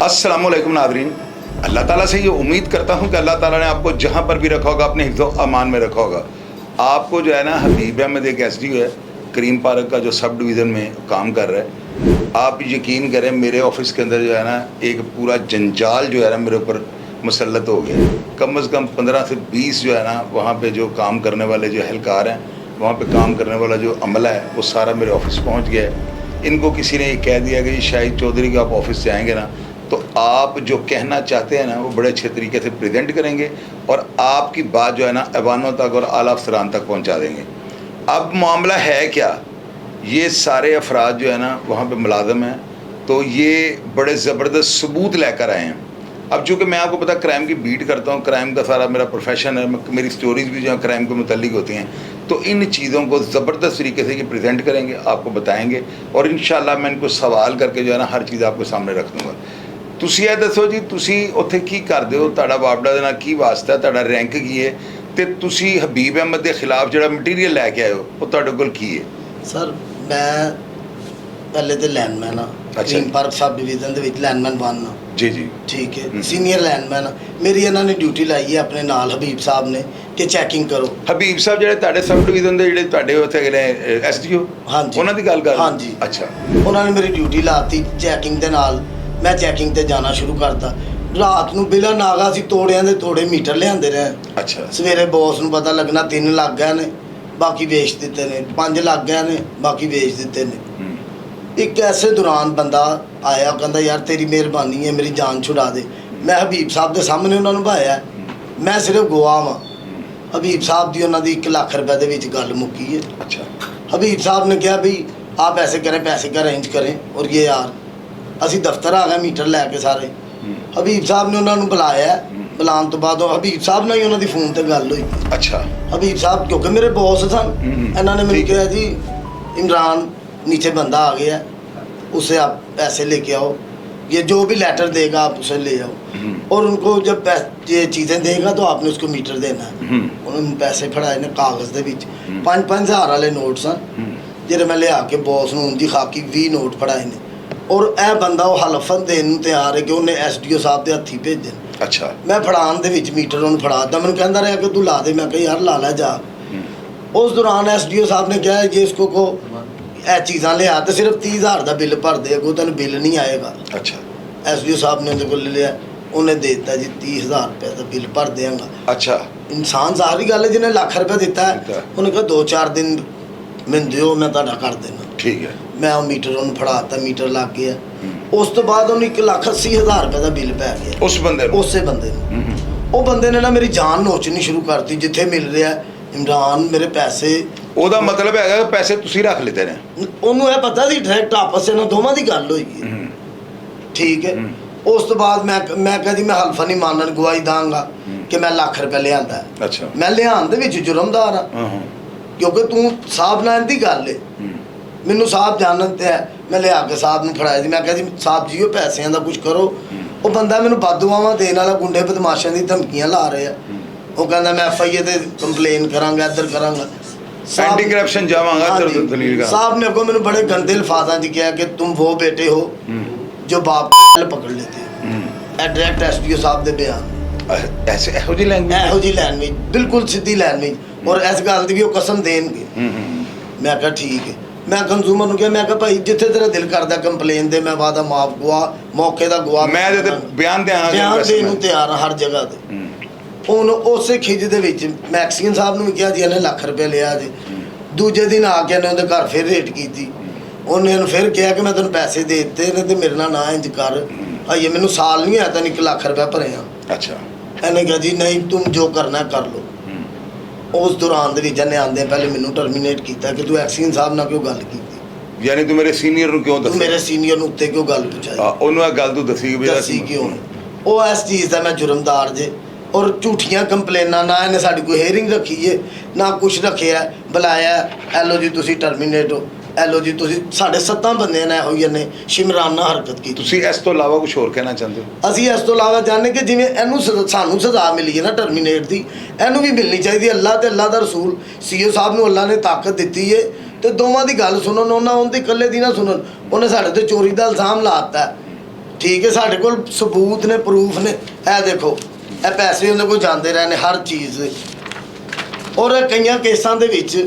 अस्सलामुअलैकुम नाज़रीन। अल्लाह ताला से ये उम्मीद करता हूँ कि अल्लाह ताला ने आपको जहाँ पर भी रखा होगा अपने हिफ्ज़ व अमान में रखा होगा। आपको जो है ना हबीब अहमद एक एसडीओ है करीम पार्क का जो सब डिवीज़न में काम कर रहा है। आप यकीन करें मेरे ऑफिस के अंदर जो है ना एक पूरा जंजाल जो है ना मेरे ऊपर मुसल्लत हो गया। कम से कम 15 से 20 जो है ना वहाँ पे जो काम करने वाले जो एहलकार हैं, वहाँ पे काम करने वाला जो अमला है वो सारा मेरे ऑफिस पहुँच गया है। इनको किसी ने ये कह दिया कि शाहिद चौधरी के आप ऑफिस से आएँगे ना तो आप जो कहना चाहते हैं ना वो बड़े अच्छे तरीके से प्रेजेंट करेंगे और आपकी बात जो है ना ऐवानों तक और आला अफसरान तक पहुंचा देंगे। अब मामला है क्या, ये सारे अफराद जो है ना वहाँ पे मुलाजम हैं, तो ये बड़े ज़बरदस्त सबूत लेकर आए हैं। अब चूँकि मैं आपको पता क्राइम की बीट करता हूँ, क्राइम का सारा मेरा प्रोफेशन है, मेरी स्टोरीज़ भी जो है क्राइम के मुतल्लिक होती हैं, तो इन चीज़ों को ज़बरदस्त तरीके से ये प्रेजेंट करेंगे, आपको बताएंगे और इंशाल्लाह मैं इनको सवाल करके जो है ना हर चीज़ आपके सामने रख दूँगा। ਤੁਸੀਂ ਇਹ ਦੱਸੋ ਜੀ, ਤੁਸੀਂ ਉੱਥੇ ਕੀ ਕਰਦੇ ਹੋ, ਤੁਹਾਡਾ ਬਾਬੜਾ ਦੇ ਨਾਲ ਕੀ ਵਾਸਤਾ, ਤੁਹਾਡਾ ਰੈਂਕ ਕੀ ਹੈ ਤੇ ਤੁਸੀਂ ਹਬੀਬ ਅਹਿਮਦ ਦੇ ਖਿਲਾਫ ਜਿਹੜਾ ਮਟੀਰੀਅਲ ਲੈ ਕੇ ਆਏ ਹੋ ਉਹ ਤੁਹਾਡੇ ਕੋਲ ਕੀ ਹੈ? ਸਰ ਮੈਂ ਪਹਿਲੇ ਤੇ ਲੈਂਡਮੈਨ ਆ, ਕ੍ਰੀਮ ਪਾਰਕ ਸਬ ਡਿਵੀਜ਼ਨ ਦੇ ਵਿੱਚ ਲੈਂਡਮੈਨ 1 ਆ। ਜੀ ਜੀ ਠੀਕ ਹੈ, ਸੀਨੀਅਰ ਲੈਂਡਮੈਨ ਆ। ਮੇਰੀ ਇਹਨਾਂ ਨੇ ਡਿਊਟੀ ਲਾਈ ਹੈ ਆਪਣੇ ਨਾਲ ਹਬੀਬ ਸਾਹਿਬ ਨੇ ਕਿ ਚੈਕਿੰਗ ਕਰੋ। ਹਬੀਬ ਸਾਹਿਬ ਜਿਹੜੇ ਤੁਹਾਡੇ ਸਬ ਡਿਵੀਜ਼ਨ ਦੇ ਜਿਹੜੇ ਤੁਹਾਡੇ ਉੱਥੇ ਗਏ ਨੇ ਐਸਡੀਓ, ਹਾਂਜੀ ਉਹਨਾਂ ਦੀ ਗੱਲ ਕਰ? ਹਾਂਜੀ। ਅੱਛਾ, ਉਹਨਾਂ ਨੇ ਮੇਰੀ ਡਿਊਟੀ ਲਾਤੀ ਚੈਕਿੰਗ ਦੇ ਨਾਲ। ਮੈਂ ਚੈਕਿੰਗ ਤੇ ਜਾਣਾ ਸ਼ੁਰੂ ਕਰਤਾ। ਰਾਤ ਨੂੰ ਬਿਲਾ ਨਾਗਾ ਅਸੀਂ ਤੋੜਿਆਂ ਦੇ ਤੋੜੇ ਮੀਟਰ ਲਿਆਂਦੇ ਰਹੇ। ਅੱਛਾ। ਸਵੇਰੇ ਬੌਸ ਨੂੰ ਪਤਾ ਲੱਗਣਾ 3 ਲੱਗ ਗਏ ਨੇ, ਬਾਕੀ ਵੇਚ ਦਿੱਤੇ ਨੇ, 5 ਲੱਗ ਗਏ ਨੇ, ਬਾਕੀ ਵੇਚ ਦਿੱਤੇ ਨੇ। ਇੱਕ ਐਸੇ ਦੌਰਾਨ ਬੰਦਾ ਆਇਆ, ਕਹਿੰਦਾ ਯਾਰ ਤੇਰੀ ਮਿਹਰਬਾਨੀ ਹੈ, ਮੇਰੀ ਜਾਨ ਛੁਡਾ ਦੇ। ਮੈਂ ਹਬੀਬ ਸਾਹਿਬ ਦੇ ਸਾਹਮਣੇ ਉਹਨਾਂ ਨੂੰ ਭਾਇਆ, ਮੈਂ ਸਿਰਫ ਗਵਾਹ ਵਾਂ। ਹਬੀਬ ਸਾਹਿਬ ਦੀ ਉਹਨਾਂ ਦੀ 1 ਲੱਖ ਰੁਪਏ ਦੇ ਵਿੱਚ ਗੱਲ ਮੁੱਕੀ ਹੈ। ਅੱਛਾ। ਹਬੀਬ ਸਾਹਿਬ ਨੇ ਕਿਹਾ ਵੀ आप ऐसे करें, पैसे का अरेंज करें। और ये यार ਅਸੀਂ ਦਫ਼ਤਰ ਆ ਗਏ ਮੀਟਰ ਲੈ ਕੇ ਸਾਰੇ। ਹਬੀਬ ਸਾਹਿਬ ਨੇ ਉਹਨਾਂ ਨੂੰ ਬੁਲਾਇਆ। ਬੁਲਾਉਣ ਤੋਂ ਬਾਅਦ ਹਬੀਬ ਸਾਹਿਬ ਨਾਲ ਹੀ ਉਹਨਾਂ ਦੀ ਫੋਨ ਤੇ ਗੱਲ ਹੋਈ। ਅੱਛਾ। ਹਬੀਬ ਸਾਹਿਬ ਕਿਉਂਕਿ ਮੇਰੇ ਬੌਸ ਸਨ, ਇਹਨਾਂ ਨੇ ਮੈਨੂੰ ਕਿਹਾ ਜੀ इमरान नीचे बंदा आ गया, उसे आप पैसे लेके आओ, ये जो भी लेटर देगा आप उसे ले आओ और उनको जब ये चीज़ें देगा तो आपने उसको मीटर देना है। उन्होंने पैसे फड़ाए ने कागज़ के विच 5-5 हज़ार वाले नोट सन ਜਿਹੜੇ ਮੈਂ ਲਿਆ ਕੇ ਬੌਸ ਨੂੰ ਉਹਦੀ ਖਾਕੀ 20 ਨੋਟ ਫੜਾਏ ਨੇ। ਔਰ ਇਹ ਬੰਦਾ ਉਹ ਹਲਫਨ ਦੇਣ ਨੂੰ ਤਿਆਰ ਹੈ ਕਿ ਉਹਨੇ ਐਸਡੀਓ ਸਾਹਿਬ ਦੇ ਹੱਥੀ ਭੇਜਣ। ਅੱਛਾ। ਮੈਂ ਫੜਾਉਣ ਦੇ ਵਿੱਚ ਮੀਟਰ ਉਹਨੂੰ ਫੜਾਤਾ, ਮੈਨੂੰ ਕਹਿੰਦਾ ਰਿਹਾ ਕਿ ਤੂੰ ਲਾ ਦੇ। ਮੈਂ ਕਿਹਾ ਯਾਰ ਲਾ ਲੈ ਜਾ। ਉਸ ਦੌਰਾਨ ਐਸਡੀਓ ਸਾਹਿਬ ਨੇ ਕਿਹਾ ਜੇ ਇਸਕੋ ਕੋ ਇਹ ਚੀਜ਼ਾਂ ਲਿਆ ਤੇ ਸਿਰਫ 30,000 ਦਾ ਬਿੱਲ ਭਰ ਦੇ, ਅੱਗੋਂ ਤੈਨੂੰ ਬਿੱਲ ਨਹੀਂ ਆਏਗਾ। ਅੱਛਾ। ਐਸਡੀਓ ਸਾਹਿਬ ਨੇ ਉਹਦੇ ਕੋਲ ਲਿਆ, ਉਹਨੇ ਦੇ ਦਿੱਤਾ ਜੀ 30,000 ਰੁਪਏ ਦਾ ਬਿੱਲ ਭਰ ਦੇਵਾਂਗਾ। ਅੱਛਾ। ਇਨਸਾਨ ਸਾਰੀ ਗੱਲ ਹੈ, ਜਿਹਨੇ ਲੱਖ ਰੁਪਏ ਦਿੱਤਾ ਉਹਨੇ ਕਿਹਾ 2-4 ਦਿਨ ਮੈਨੂੰ ਦਿਓ, ਮੈਂ ਤੁਹਾਡਾ ਕਰ ਦੇਣਾ। ਠੀਕ ਹੈ। ਮੈਂ ਉਹ ਮੀਟਰ ਉਹਨੂੰ ਫੜਾਤਾ, ਮੀਟਰ ਲੱਗ ਗਿਆ। ਉਸ ਤੋਂ ਬਾਅਦ ਉਹਨੂੰ 1,80,000 ਰੁਪਏ ਦਾ ਬਿੱਲ ਪੈ ਗਿਆ ਉਸ ਬੰਦੇ ਨੂੰ। ਉਸੇ ਬੰਦੇ ਨੂੰ। ਉਹ ਬੰਦੇ ਨੇ ਨਾ ਮੇਰੀ ਜਾਨ ਨੋਚਣੀ ਸ਼ੁਰੂ ਕਰਤੀ। ਜਿੱਥੇ ਮਿਲ ਰਿਹਾ ਇਮਰਾਨ ਮੇਰੇ ਪੈਸੇ, ਉਹਦਾ ਮਤਲਬ ਹੈਗਾ ਕਿ ਪੈਸੇ ਤੁਸੀਂ ਰੱਖ ਲਿੱਤੇ ਨੇ। ਉਹਨੂੰ ਇਹ ਪਤਾ ਸੀ ਡਾਇਰੈਕਟ ਆਪਸ ਵਿੱਚ ਦੋਵਾਂ ਦੀ ਗੱਲ ਹੋਈ ਹੈ। ਠੀਕ ਹੈ। ਉਸ ਤੋਂ ਬਾਅਦ ਮੈਂ ਕਿਹਾ ਜੀ ਮੈਂ ਹਲਫਾ ਨਹੀਂ ਮੰਨਣ, ਗਵਾਹੀ ਦਾਂਗਾ ਕਿ ਮੈਂ ਲੱਖ ਰੁਪਏ ਲਿਆਂਦਾ। ਅੱਛਾ। ਮੈਂ ਲਿਆਉਣ ਦੇ ਵਿੱਚ ਜੁਰਮਦਾਰ ਹਾਂ ਕਿਉਂਕਿ ਤੂੰ ਸਾਹਿਬ ਨਾਲ ਦੀ ਗੱਲ ਹੈ, ਮੈਨੂੰ ਸਾਹਿਬ ਜਾਣਨ ਤੇ ਹੈ। ਮੈਂ ਲਿਆ ਕੇ ਸਾਹਿਬ ਨੂੰ ਫੜਾਇਆ ਸੀ। ਮੈਂ ਕਿਹਾ ਜੀ ਸਾਹਿਬ ਜੀ ਉਹ ਪੈਸਿਆਂ ਦਾ ਕੁਝ ਕਰੋ। ਉਹ ਬੰਦਾ ਮੈਨੂੰ ਬਦਦੁਆਵਾਂ ਦੇਣ ਵਾਲਾ, ਗੁੰਡੇ ਬਦਮਾਸ਼ਾਂ ਦੀ ਧਮਕੀਆਂ ਲਾ ਰਹੇ ਆ। ਉਹ ਕਹਿੰਦਾ ਮੈਂ FIA ਤੇ ਕੰਪਲੇਨ ਕਰਾਂਗਾ, ਇੱਧਰ ਕਰਾਂਗਾ, ਐਂਟੀ ਕਰਪਸ਼ਨ ਜਾਵਾਂਗਾ, ਇੱਧਰ ਦਲੀਲ ਕਰ। ਸਾਹਿਬ ਨੇ ਅੱਗੋਂ ਮੈਨੂੰ ਬੜੇ ਗੰਦੇ ਅਲਫਾਜ਼ਾਂ 'ਚ ਕਿਹਾ ਕਿ तुम वो बेटे हो जो बाप पकड़ लेते हो। ਇਹ ਡਾਇਰੈਕਟ ਐਸਡੀਓ ਸਾਹਿਬ ਦੇ ਬਿਆਨ। ਐਸੇ ਇਹੋ ਜਿਹੀ ਲੈਂਗੁਏਜ ਬਿਲਕੁਲ ਸਿੱਧੀ ਲੈਂਗੁਏਜ। ਔਰ ਇਸ ਗੱਲ ਦੀ ਵੀ ਉਹ ਕਸਮ ਦੇਣਗੇ। ਮੈਂ ਕਿਹਾ ਠੀਕ ਹੈ। ਮੈਂ ਕੰਜ਼ੂਮਰ ਨੂੰ ਕਿਹਾ, ਮੈਂ ਕਿਹਾ ਭਾਈ ਜਿੱਥੇ ਤੇਰਾ ਦਿਲ ਕਰਦਾ ਕੰਪਲੇਨ ਦੇ, ਮੈਂ ਵਾਦਾ ਮਾਫ ਗਵਾ ਮੌਕੇ ਦਾ ਗਵਾ ਮੈਂ ਬਿਆਨ ਦੇਣ ਨੂੰ ਤਿਆਰ ਹਾਂ ਹਰ ਜਗ੍ਹਾ ਤੇ। ਹੁਣ ਉਸੇ ਖਿੱਚ ਦੇ ਵਿੱਚ ਮੈਕਸੀਅਨ ਸਾਹਿਬ ਨੂੰ ਵੀ ਕਿਹਾ ਜੀ ਇਹਨੇ ਲੱਖ ਰੁਪਏ ਲਿਆ ਜੀ। ਦੂਜੇ ਦਿਨ ਆ ਕੇ ਇਹਨੇ ਉਹਦੇ ਘਰ ਫਿਰ ਰੇਟ ਕੀਤੀ। ਉਹਨੇ ਇਹਨੂੰ ਫਿਰ ਕਿਹਾ ਕਿ ਮੈਂ ਤੈਨੂੰ ਪੈਸੇ ਦੇ ਦਿੱਤੇ ਨੇ ਤੇ ਮੇਰੇ ਨਾਲ ਨਾ ਇੰਜ ਕਰ। ਆਈਏ ਮੈਨੂੰ ਸਾਲ ਨਹੀਂ ਹੋਇਆ ਤੈਨੂੰ 1 ਲੱਖ ਰੁਪਏ ਭਰੇ ਆ। ਅੱਛਾ। ਇਹਨੇ ਕਿਹਾ ਜੀ ਨਹੀਂ ਤੁਮ ਜੋ ਕਰਨਾ ਕਰ ਲਓ। ਉਸ ਦੌਰਾਨ ਦੇ ਵਿੱਚ ਇਹਨੇ ਆਉਂਦੇ ਪਹਿਲੇ ਮੈਨੂੰ ਟਰਮੀਨੇਟ ਕੀਤਾ ਕਿ ਤੂੰ ਐਕਸੀਅਨ ਸਾਹਿਬ ਨਾਲ ਕਿਉਂ ਗੱਲ ਕੀਤੀ, ਯਾਨੀ ਤੂੰ ਮੇਰੇ ਸੀਨੀਅਰ ਨੂੰ ਕਿਉਂ ਦੱਸਿਆ, ਮੇਰੇ ਸੀਨੀਅਰ ਨੂੰ ਉੱਤੇ ਕਿਉਂ ਗੱਲ ਪਹੁੰਚਾਈ। ਉਹਨੂੰ ਇਹ ਗੱਲ ਤੂੰ ਦੱਸੀ ਕਿਉਂ। ਉਹ ਇਸ ਚੀਜ਼ ਦਾ ਮੈਂ ਜੁਰਮਦਾਰ ਜੇ। ਔਰ ਝੂਠੀਆਂ ਕੰਪਲੇਨਾਂ, ਨਾ ਇਹਨੇ ਸਾਡੀ ਕੋਈ ਹੀਅਰਿੰਗ ਰੱਖੀ ਹੈ ਨਾ ਕੁਛ ਰੱਖਿਆ। ਬੁਲਾਇਆ, ਐਲੋ ਜੀ ਤੁਸੀਂ ਟਰਮੀਨੇਟ ਹੋ, ਐਲੋ ਜੀ ਤੁਸੀਂ। ਸਾਡੇ 7 ਬੰਦਿਆਂ ਨੇ ਇਹੋ ਜਿਹੇ ਨੇ ਸ਼ਿਮਰਾਨਾ ਹਰਕਤ ਕੀਤੀ। ਤੁਸੀਂ ਇਸ ਤੋਂ ਇਲਾਵਾ ਕੁਝ ਹੋਰ ਕਹਿਣਾ ਚਾਹੁੰਦੇ ਹੋ? ਅਸੀਂ ਇਸ ਤੋਂ ਇਲਾਵਾ ਚਾਹੁੰਦੇ ਕਿ ਜਿਵੇਂ ਇਹਨੂੰ ਸਾਨੂੰ ਸਜ਼ਾ ਮਿਲੀ ਹੈ ਨਾ ਟਰਮੀਨੇਟ ਦੀ, ਇਹਨੂੰ ਵੀ ਮਿਲਣੀ ਚਾਹੀਦੀ। ਅੱਲਾਹ ਤੇ ਅੱਲਾਹ ਦਾ ਰਸੂਲ CEO ਸਾਹਿਬ ਨੂੰ ਅੱਲਾਹ ਨੇ ਤਾਕਤ ਦਿੱਤੀ ਹੈ ਤੇ ਦੋਵਾਂ ਦੀ ਗੱਲ ਸੁਣਨ, ਉਹਨਾਂ ਉਹਦੀ ਇਕੱਲੇ ਦੀ ਨਾ ਸੁਣਨ। ਉਹਨੇ ਸਾਡੇ ਤੇ ਚੋਰੀ ਦਾ ਇਲਜ਼ਾਮ ਲਾ ਦਿੱਤਾ। ਠੀਕ ਹੈ, ਸਾਡੇ ਕੋਲ ਸਬੂਤ ਨੇ, ਪ੍ਰੂਫ ਨੇ। ਇਹ ਦੇਖੋ, ਇਹ ਪੈਸੇ ਉਹਦੇ ਕੋਲ ਜਾਂਦੇ ਰਹੇ ਨੇ ਹਰ ਚੀਜ਼ ਦੇ। ਔਰ ਕਈਆਂ ਕੇਸਾਂ ਦੇ ਵਿੱਚ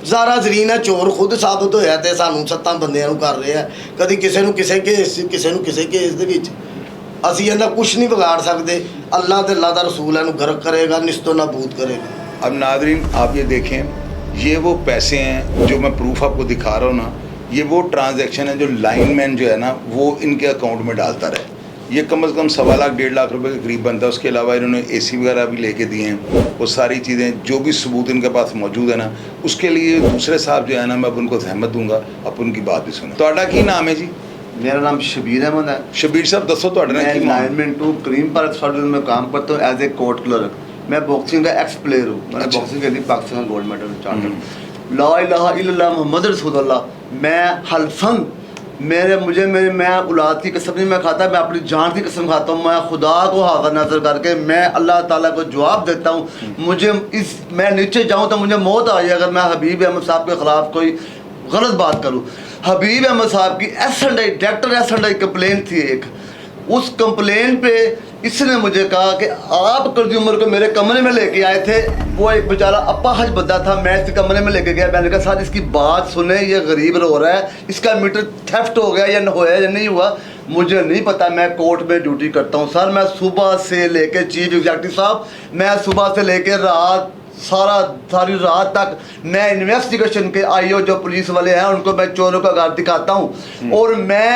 ਜ਼ਾਰਾ ਜ਼ਰੀਨ ਹੈ ਚੋਰ ਖੁਦ ਸਾਬਤ ਹੋਇਆ ਤੇ ਸਾਨੂੰ 7 ਬੰਦਿਆਂ ਨੂੰ ਕਰ ਰਿਹਾ। ਕਦੀ ਕਿਸੇ ਨੂੰ ਕਿਸੇ ਕੇਸ, ਕਿਸੇ ਨੂੰ ਕਿਸੇ ਕੇਸ ਦੇ ਵਿੱਚ। ਅਸੀਂ ਇਹਨਾਂ ਕੁਛ ਨਹੀਂ ਵਿਗਾੜ ਸਕਦੇ। अल्लाह ते अल्लाह का रसूल है गर्क करेगा, निस्तो नाबूद करेगा। अब नादरीन आप ये देखें, ये वो पैसे हैं जो मैं प्रूफ आपको दिखा रहा हूँ ना, ये वो ट्रांजैक्शन है जो लाइनमैन जो है ना वो इनके अकाउंट में डालता रहे। ये कम से कम 1.25 लाख 1.5 लाख रुपए के करीब बनता है। उसके अलावा इन्होंने AC वगैरह भी लेके दिए हैं। वो सारी चीज़ें जो भी सबूत इनके पास मौजूद है ना, उसके लिए दूसरे साहब जो है ना मैं अब उनको जहमत दूंगा, अब उनकी बात भी सुनो। तो की नाम है जी? मेरा नाम शबीर अहमद है। शबीर साहब दसो तो मैं लाइनमैन टू क्रीम पार्क सर्विस में काम करता हूँ एज ए कोर्ट क्लर्क। मैं बॉक्सिंग का एक्स प्लेयर हूँ। मैंने अच्छा। बॉक्सिंग खेली, पाकिस्तान गोल्ड मेडल चार्टर। ला इलाहा इल्लल्लाह मोहम्मद रसूलुल्लाह। मैं हल्फन मैं औलाद की कसम नहीं मैं खाता, मैं अपनी जान की कसम खाता हूँ। मैं खुदा को हाज़िर नज़र करके मैं अल्लाह ताला को जवाब देता हूँ, मुझे मैं नीचे जाऊँ तो मुझे मौत आ जाए अगर मैं हबीब अहमद साहब के ख़िलाफ़ कोई गलत बात करूँ। हबीब अहमद साहब की S&I डायरेक्टर S&I कंप्लेंट थी एक। उस कंप्लेंट पे इसने मुझे कहा कि आप कर्जी उम्र को मेरे कमरे में लेके आए थे। वो एक बेचारा अपाहज बंदा था, मैं इस कमरे में लेके गया। मैंने कहा सर इसकी बात सुने, ये गरीब रो रहा है, इसका मीटर थेफ्ट हो गया या होया या नहीं हुआ मुझे नहीं पता। मैं कोर्ट में ड्यूटी करता हूँ सर। मैं सुबह से लेके चीफ एग्जीक्यूटिव साहब, मैं सुबह से लेके सारी रात तक मैं इन्वेस्टिगेशन के IO जो पुलिस वाले हैं उनको मैं चोरों का घर दिखाता हूँ। और मैं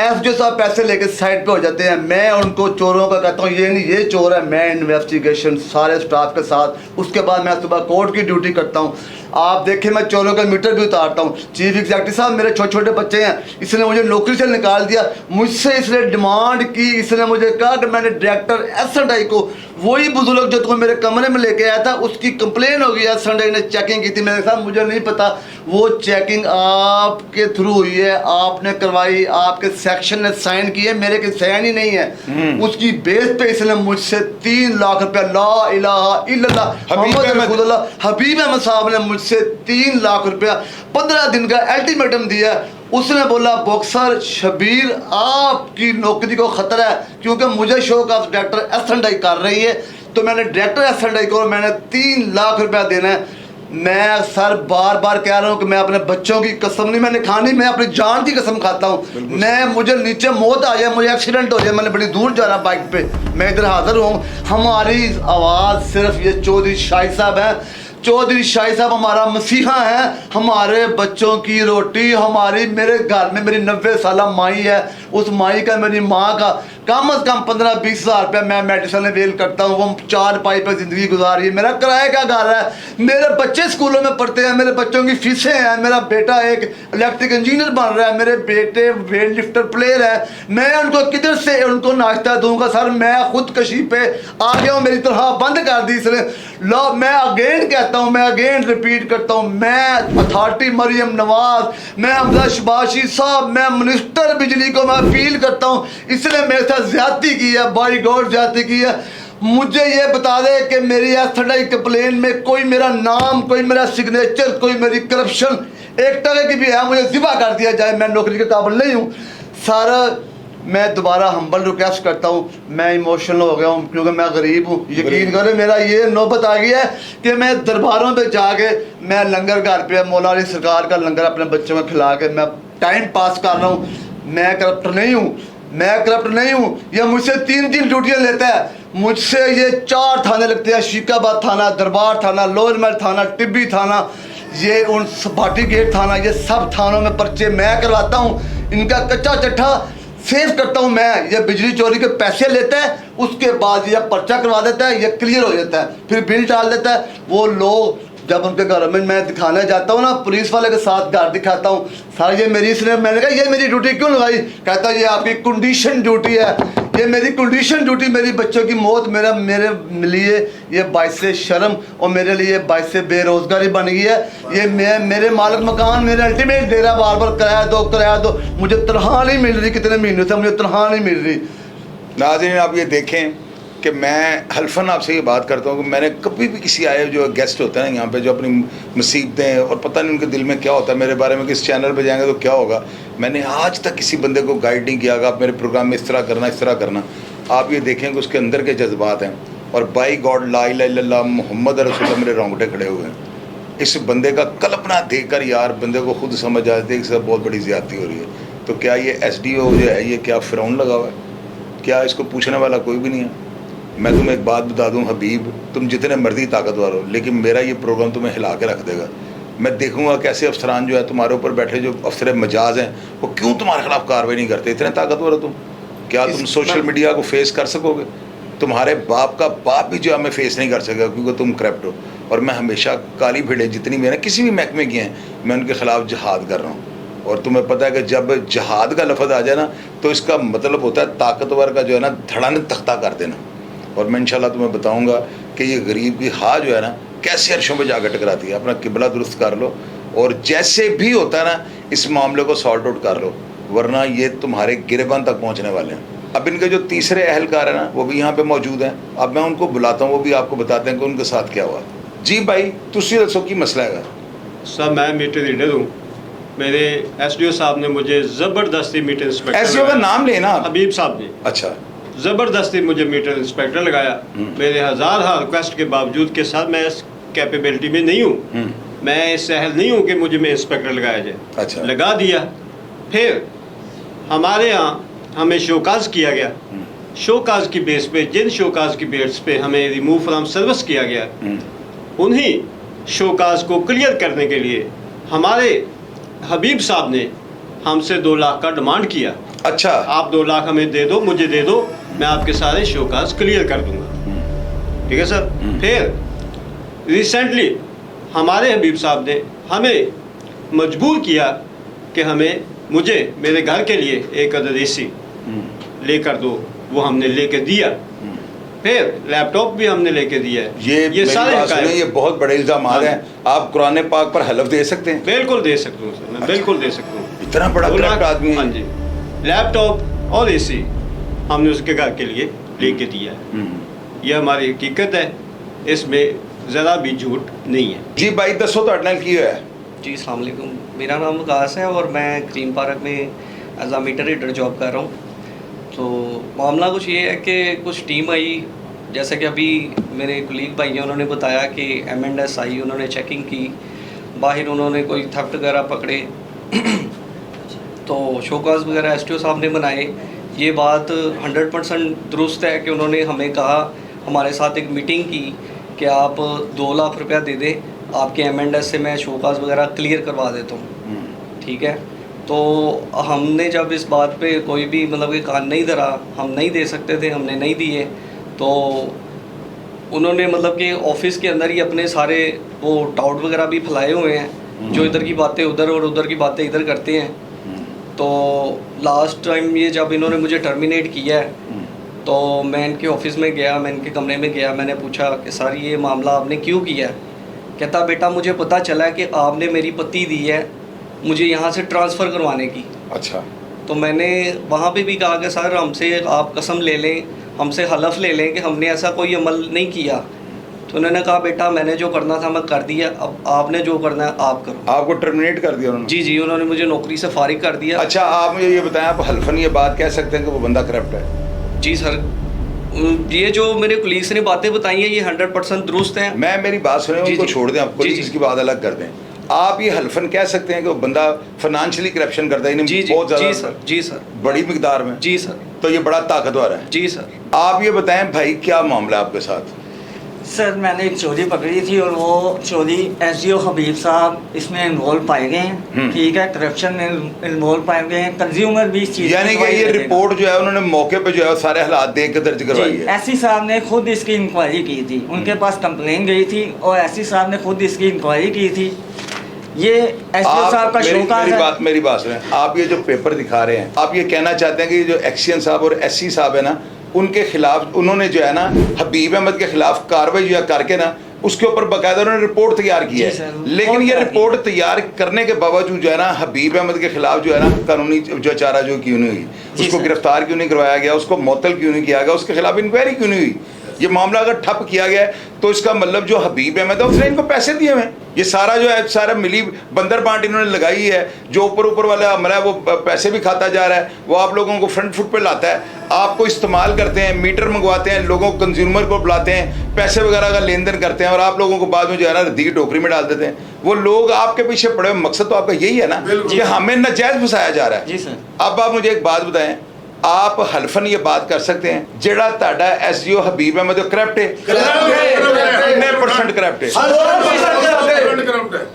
FJ साहब पैसे लेके साइड पे हो जाते हैं, मैं उनको चोरों का कहता हूँ ये नहीं ये चोर है। मैं इन्वेस्टिगेशन सारे स्टाफ के साथ, उसके बाद मैं सुबह कोर्ट की ड्यूटी करता हूँ। आप देखें मैं चोरों का मीटर भी उतारता हूँ। चीफ एग्जीक्यूटिव साहब मेरे छोटे छोटे बच्चे हैं, इसने मुझे नौकरी से निकाल दिया। मुझसे इसने डिमांड की, इसने मुझे कहा कि मैंने डायरेक्टर S&I को, वही बुजुर्ग जो तुम्हें मेरे कमरे में लेके आया था उसकी कंप्लेन हो गई। S&I ने चेकिंग की थी मेरे साथ, मुझे नहीं पता वो चेकिंग आपके थ्रू हुई है, आपने करवाई, आपके सेक्शन ने साइन किए, मेरे के साइन ही नहीं है। उसकी बेस पे इसने मुझसे 3 लाख रुपया, ला इलाहा इल्लल्लाह मोहम्मद रसूलुल्लाह, हबीब अहमद साहब ने मुझसे 3 लाख रुपया 15 दिन का अल्टीमेटम दिया। उसने बोला बॉक्सर शबीर आपकी नौकरी को खतरा है, क्योंकि मुझे शौक आप डायरेक्टर S&I कर रही है तो मैंने डायरेक्टर S&I को मैंने 3 लाख रुपया देना है। मैं सर बार बार कह रहा हूँ कि मैं अपने बच्चों की कसम नहीं मैंने खानी, मैं अपनी जान की कसम खाता हूँ। मैं मुझे नीचे मौत आ जाए, मुझे एक्सीडेंट हो जाए, मैंने बड़ी दूर जा रहा बाइक पे, मैं इधर हाजिर हूँ। हमारी आवाज़ सिर्फ ये चौधरी शाही साहब हैं। चौधरी शाही साहब हमारा मसीहा है, हमारे बच्चों की रोटी हमारी, मेरे घर में मेरी 90 साल माई है, उस माई का मेरी माँ का कम से कम 15-20 हज़ार रुपया मैं मेडिसिन वेल करता हूँ। वो 4 पाई पर ज़िंदगी गुजार रही है। मेरा किराए का घर है, मेरे बच्चे स्कूलों में पढ़ते हैं, मेरे बच्चों की फीसें हैं, मेरा बेटा एक इलेक्ट्रिक इंजीनियर बन रहा है, मेरे बेटे वेट लिफ्टर प्लेयर है। मैं उनको किधर से उनको नाश्ता दूंगा सर? मैं खुदकशी पे आ गया हूँ, मेरी तरह बंद कर दी इसने। लो मैं अगेन कहता हूँ, मैं अगेन रिपीट करता हूँ, मैं अथॉरिटी मरियम नवाज, मैं हमजा शबाशी साहब, मैं मिनिस्टर बिजली को मैं अपील करता हूँ, इसने मेरे साथ ज्यादती की है, बाई गॉड ज्यादती की है। मुझे ये बता दे कि मेरी S&I कंप्लेन में कोई मेरा नाम, कोई मेरा सिग्नेचर, कोई मेरी करप्शन 1 टके की भी है, मुझे ज़िबा कर दिया जाए। मैं नौकरी के काबिल नहीं हूँ। सारा मैं दोबारा हम्बल रिक्वेस्ट करता हूँ, मैं इमोशनल हो गया हूँ क्योंकि मैं गरीब हूँ। यकीन करें मेरा ये नौबत आ गई है कि मैं दरबारों पे जाके मैं लंगर घर पे मौला अली सरकार का लंगर अपने बच्चों में खिला के मैं टाइम पास कर रहा हूँ। मैं करप्ट नहीं हूँ, मैं करप्ट नहीं हूँ। ये मुझसे 3 ड्यूटियाँ लेता है, मुझसे ये 4 थाने लगते हैं, शिकाबाद थाना, दरबार थाना, लोअर महल थाना, टिब्बी थाना, ये उन भाटी गेट थाना, ये सब थानों में पर्चे मैं करवाता हूँ। इनका कच्चा चट्ठा सेव करता हूँ मैं। ये बिजली चोरी के पैसे लेता है, उसके बाद ये पर्चा करवा देता है, ये क्लियर हो जाता है, फिर बिल डाल देता है। वो लोग जब उनके घर में मैं दिखाने जाता हूँ ना, पुलिस वाले के साथ घर दिखाता हूँ, सर ये मेरी, इसने मैंने कहा ये मेरी ड्यूटी क्यों लगाई? कहता ये आपकी कंडीशन ड्यूटी है, ये मेरी कंडीशन ड्यूटी, मेरी बच्चों की मौत मेरे लिए ये बाइस शर्म और मेरे लिए बाइस बेरोजगारी बन गई है। ये मेरे मालिक मकान मेरे अल्टीमेट दे रहा है, बार बार किराया दो, मुझे तनख्वाह नहीं मिल रही, कितने महीने से मुझे तनख्वाह नहीं मिल रही। नाज़रीन आप ये देखें कि मैं हल्फन आपसे ये बात करता हूँ कि मैंने कभी भी किसी आए जो गेस्ट होते हैं ना यहाँ पे, जो अपनी मुसीबतें और पता नहीं उनके दिल में क्या होता है मेरे बारे में, किस चैनल पे जाएंगे तो क्या होगा, मैंने आज तक किसी बंदे को गाइड नहीं किया कि आप मेरे प्रोग्राम में इस तरह करना, इस तरह करना। आप ये देखें कि उसके अंदर के जज्बात हैं, और बाई गॉड ला इलाहा इल्लल्लाह मोहम्मद रसूलुल्लाह मेरे रोंगटे खड़े हुए हैं। इस बंदे का कल्पना देख कर यार बंदे को खुद समझ आ जाती है कि सब बहुत बड़ी ज़्यादती हो रही है। तो क्या ये SDO जो है ये क्या फ़िरौन लगा हुआ है? क्या इसको पूछने वाला कोई भी नहीं है? मैं तुम्हें एक बात बता दूं हबीब, तुम जितने मर्जी ताकतवर हो, लेकिन मेरा ये प्रोग्राम तुम्हें हिला के रख देगा। मैं देखूंगा कैसे अफसरान जो है तुम्हारे ऊपर बैठे, जो अफसर मजाज हैं, वो क्यों तुम्हारे खिलाफ कार्रवाई नहीं करते? इतने ताकतवर हो तुम, क्या तुम सोशल मीडिया को फेस कर सकोगे? तुम्हारे बाप का बाप भी जो हमें फेस नहीं कर सकेगा, क्योंकि तुम करप्ट हो। और मैं हमेशा काली भिड़े जितनी भी है ना, किसी भी महकमे की हैं, मैं उनके खिलाफ जहाद कर रहा हूँ। और तुम्हें पता है कि जब जहाद का लफ्ज़ आ जाए ना, तो इसका मतलब होता है ताकतवर का जो है ना धड़ाने तख्ता कर देना। और मैं इंशाल्लाह तुम्हें बताऊंगा कि ये गरीब की हा जो है ना कैसे अर्शों पे जाकर टकराती है। अपना किबला दुरुस्त कर लो, और जैसे भी होता है ना इस मामले को सॉल्ट आउट कर लो, वरना ये तुम्हारे गिरबान तक पहुंचने वाले हैं। अब इनके जो तीसरे अहलकार हैं ना, वो भी यहाँ पे मौजूद हैं। अब मैं उनको बुलाता हूँ, वो भी आपको बताते हैं कि उनके साथ क्या हुआ। जी भाई, तुसी दसो की मसला है? सर मैं मीटर रीडर हूँ। मेरे SDO साहब ने मुझे ज़बरदस्ती मीटर इंस्पेक्टर SDO का नाम लेना आप? हबीब साहब ने। अच्छा। ज़बरदस्ती मुझे मीटर इंस्पेक्टर लगाया। मेरे हज़ार रिक्वेस्ट के बावजूद के साथ मैं इस कैपेबिलिटी में नहीं हूँ, मैं इस सहल नहीं हूँ कि मुझे में इंस्पेक्टर लगाया जाए। अच्छा। लगा दिया। फिर हमारे यहाँ हमें शोकाज किया गया। शोकाज की बेस पे, जिन शोकाज की बेस पे हमें रिमूव फ्रॉम सर्विस किया गया, उन्हीं शोकाज को क्लियर करने के लिए हमारे हबीब साहब ने हमसे 2 लाख का डिमांड किया। अच्छा। आप 2 लाख हमें दे दो, मुझे दे दो, मैं आपके सारे शोकाज क्लियर कर दूंगा। ठीक है सर। फिर रिसेंटली हमारे हबीब साहब ने हमें मजबूर किया कि मुझे मेरे घर के लिए एक अदद AC लेकर दो। वो हमने लेके दिया। फिर लैपटॉप भी हमने लेके दिया है। ये सारे ये बहुत बड़े इल्जाम आ रहे हैं। आप कुरान पाक पर हलफ दे सकते हैं? बिल्कुल दे सकता हूँ सर, मैं बिल्कुल दे सकता हूँ। इतना बड़ा करप्ट आदमी है। हाँ जी। लैपटॉप और AC हमने उसके घर के लिए लेके दिया है। यह हमारी हकीकत है, इसमें ज़रा भी झूठ नहीं है। जी भाई दसो तो नाल की है? जी अस्सलाम वालेकुम, मेरा नाम विकास है और मैं क्रीम पार्क में एज आ मीटर रीडर जॉब कर रहा हूँ। तो मामला कुछ ये है कि कुछ टीम आई, जैसे कि अभी मेरे कुलीग भाई हैं, उन्होंने बताया कि M&S आई, उन्होंने चेकिंग की, बाहर उन्होंने कोई थफ्ट वगैरह पकड़े तो शोकाज वगैरह SDO साहब ने बनाए। ये बात 100% दुरुस्त है कि उन्होंने हमें कहा, हमारे साथ एक मीटिंग की कि आप 2 लाख रुपया दे दें, आपके M&S से मैं शोकाज वगैरह क्लियर करवा देता हूँ। ठीक है। तो हमने जब इस बात पे कोई भी मतलब कि कान नहीं धरा, हम नहीं दे सकते थे, हमने नहीं दिए, तो उन्होंने मतलब कि ऑफिस के अंदर ही अपने सारे वो टाउट वगैरह भी फैलाए हुए हैं, जो इधर की बातें उधर और उधर की बातें इधर करते हैं। तो लास्ट टाइम ये जब इन्होंने मुझे टर्मिनेट किया है, तो मैं इनके ऑफिस में गया, मैं इनके कमरे में गया, मैंने पूछा कि सर ये मामला आपने क्यों किया है? कहता बेटा मुझे पता चला कि आपने मेरी पत्ती दी है मुझे यहाँ से ट्रांसफ़र करवाने की। अच्छा। तो मैंने वहाँ पे भी कहा कि सर हमसे आप कसम ले लें, हमसे हलफ ले लें कि हमने ऐसा कोई अमल नहीं किया। तो उन्होंने कहा बेटा मैंने जो करना था मैं कर दिया, अब आपने जो करना है आप करो। आपको टर्मिनेट कर दिया उन्होंने? जी, उन्होंने मुझे नौकरी से फारिग कर दिया। अच्छा, आप मुझे ये बताएं, आप हल्फन ये बात कह सकते हैं कि वो बंदा करप्ट है? जी सर, ये जो मेरे कुलीग्स ने बातें बताई हैं ये 100% दुरुस्त हैं। मेरी बात सुने, उनको छोड़ दें, आप कुलीग्स की बात अलग कर दें। आप ये हल्फन कह सकते हैं कि वो बंदा फाइनेंशियली करप्शन करता है? जी बहुत ज़्यादा? जी सर, बड़ी मिकदार में? जी सर। तो ये बड़ा ताकतवर है? जी सर। आप ये बताएं भाई, क्या मामला है आपके साथ? सर मैंने एक चोरी पकड़ी थी और वो चोरी SDO हबीब साहब इसमें इन्वॉल्व पाए गए हैं। ठीक है, करप्शन में इन्वॉल्व पाए गए हैं, कंज्यूमर भी इस चीज़, यानी कि ये रिपोर्ट जो है उन्होंने मौके पे जो है सारे हालात देख के दर्ज करवाई है? SC साहब ने खुद इसकी इंक्वायरी की थी, उनके पास कंप्लेन गई थी और SC साहब ने खुद इसकी इंक्वायरी की थी। ये SDO साहब का शौकाज है। मेरी बात सुने, आप ये जो पेपर दिखा रहे हैं, आप ये कहना चाहते हैं कि जो एक्सियन साहब और SC साहब है ना, उनके खिलाफ उन्होंने जो है ना हबीब अहमद के खिलाफ कार्रवाई जो है करके ना उसके ऊपर बाकायदा उन्होंने रिपोर्ट तैयार की जी है। सर, लेकिन ये रिपोर्ट रिपोर्ट तैयार करने के बावजूद जो है ना हबीब अहमद के खिलाफ जो है ना कानूनी जो चारा जो क्यों नहीं हुई, जी उसको सर। गिरफ्तार क्यों नहीं करवाया गया, उसको मुअत्तल क्यों नहीं किया गया, उसके खिलाफ इंक्वायरी क्यों नहीं हुई। ये मामला अगर ठप किया गया है तो इसका मतलब जो हबीब अहमद है उसने इनको पैसे दिए हुए। ये सारा जो है सारा मिली बंदर बांट इन्होंने लगाई है। जो ऊपर वाला अमला है वो पैसे भी खाता जा रहा है, वो आप लोगों को फ्रंट फुट पे लाता है, आपको इस्तेमाल करते हैं, मीटर मंगवाते हैं, लोगों को कंज्यूमर को बुलाते हैं, पैसे वगैरह का लेन देन करते हैं और आप लोगों को बाद में जो है ना रद्दी की टोकरी में डाल देते हैं। वो लोग आपके पीछे पड़े हुए, मकसद तो आपका यही है ना कि हमें नाजायज फंसाया जा रहा है। जी सर। अब आप मुझे एक बात बताएं, आप हल्फन ये बात कर सकते हैं जेड़ा ताड़ा एसडीओ हबीब अहमद करप्ट है, कितने परसेंट करप्ट है?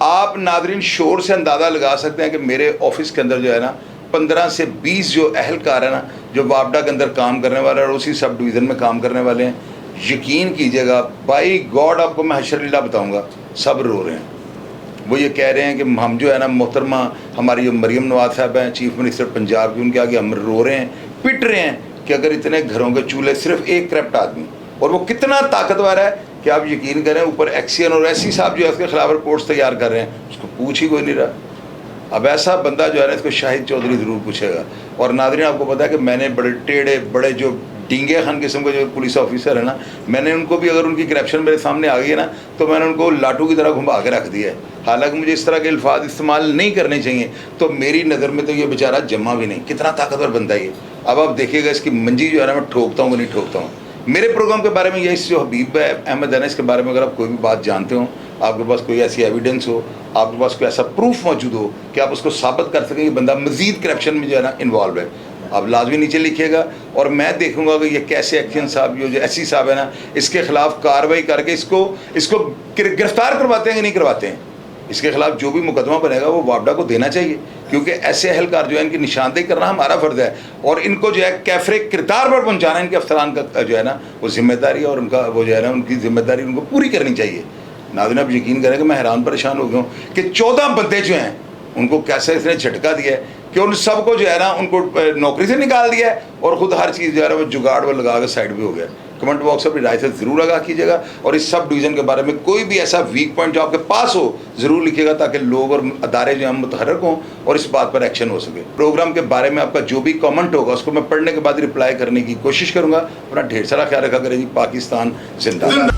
आप नादरीन शोर से अंदाजा लगा सकते हैं कि मेरे ऑफिस के अंदर जो है ना 15 से 20 जो अहलकार है ना जो वापडा के अंदर काम करने वाले और उसी सब डिवीज़न में काम करने वाले हैं, यकीन कीजिएगा बाई गॉड आपको मैं हशर लीला बताऊंगा, सब रो रहे हैं। वो ये कह रहे हैं कि हम जो है ना मोहतरमा हमारी जो मरीम नवाज साहब हैं चीफ मिनिस्टर पंजाब की, उनके आगे हम रो रहे हैं, पिट रहे हैं कि अगर इतने घरों के चूल्हे सिर्फ एक करप्ट आदमी, और वो कितना ताकतवर है कि आप यकीन करें ऊपर एक्सीएन और एससी साहब जो है उसके खिलाफ रिपोर्ट्स तैयार कर रहे हैं, उसको पूछ ही कोई नहीं रहा। अब ऐसा बंदा जो है ना इसको शाहिद चौधरी ज़रूर पूछेगा। और नादरीन आपको पता है कि मैंने बड़े टेढ़े बड़े जो डींगे खान किस्म के जो पुलिस ऑफिसर है ना, मैंने उनको भी अगर उनकी करप्शन मेरे सामने आ गई है ना तो मैंने उनको लाटू की तरह घुमा के रख दिया है। हालांकि मुझे इस तरह के अल्फाज इस्तेमाल नहीं करने चाहिए, तो मेरी नज़र में तो ये बेचारा जमा भी नहीं, कितना ताकतवर बंदा है ये। अब आप देखिएगा इसकी मंजी जो है ना मैं ठोकता हूँ कि नहीं ठोकता हूँ। मेरे प्रोग्राम के बारे में ये जो हबीब अहमद है ना, इसके बारे में अगर आप कोई भी बात जानते हो, आपके पास कोई ऐसी एविडेंस हो, आपके पास कोई ऐसा प्रूफ मौजूद हो कि आप उसको साबित कर सकें कि बंदा मजीद करप्शन में जो है ना इन्वॉल्व है, आप लाजमी नीचे लिखिएगा और मैं देखूंगा कि ये कैसे एक्शन साहब जो एससी साहब है ना इसके खिलाफ कार्रवाई करके इसको गिरफ्तार करवाते हैं कि नहीं करवाते हैं। इसके खिलाफ जो भी मुकदमा बनेगा वो वापडा को देना चाहिए, क्योंकि ऐसे अहलकार जो है इनकी निशानदेही करना हमारा फ़र्ज़ है और इनको जो है कैफरे किरदार पर पहुँचाना इनके अफसरान का जो है ना वो जिम्मेदारी है और उनका वो जो है ना उनकी जिम्मेदारी उनको पूरी करनी चाहिए। नाज़रीन आप यकीन करें कि मैं हैरान परेशान हो गया हूँ कि 14 बंदे जो हैं उनको कैसे इसने झटका दिया है कि उन सबको जो है ना उनको नौकरी से निकाल दिया है और ख़ुद हर चीज़ जो है ना वो जुगाड़ वो लगा के साइड पे हो गया। कमेंट बॉक्स में अपनी राय से ज़रूर आगाह कीजिएगा और इस सब डिवीज़न के बारे में कोई भी ऐसा वीक पॉइंट जो आपके पास हो ज़रूर लिखिएगा ताकि लोग और अदारे जो हैं मुतहर्रिक हों और इस बात पर एक्शन हो सके। प्रोग्राम के बारे में आपका जो भी कमेंट होगा उसको मैं पढ़ने के बाद रिप्लाई करने की कोशिश करूँगा। अपना ढेर सारा ख्याल रखा करें जी। पाकिस्तान जिंदाबाद।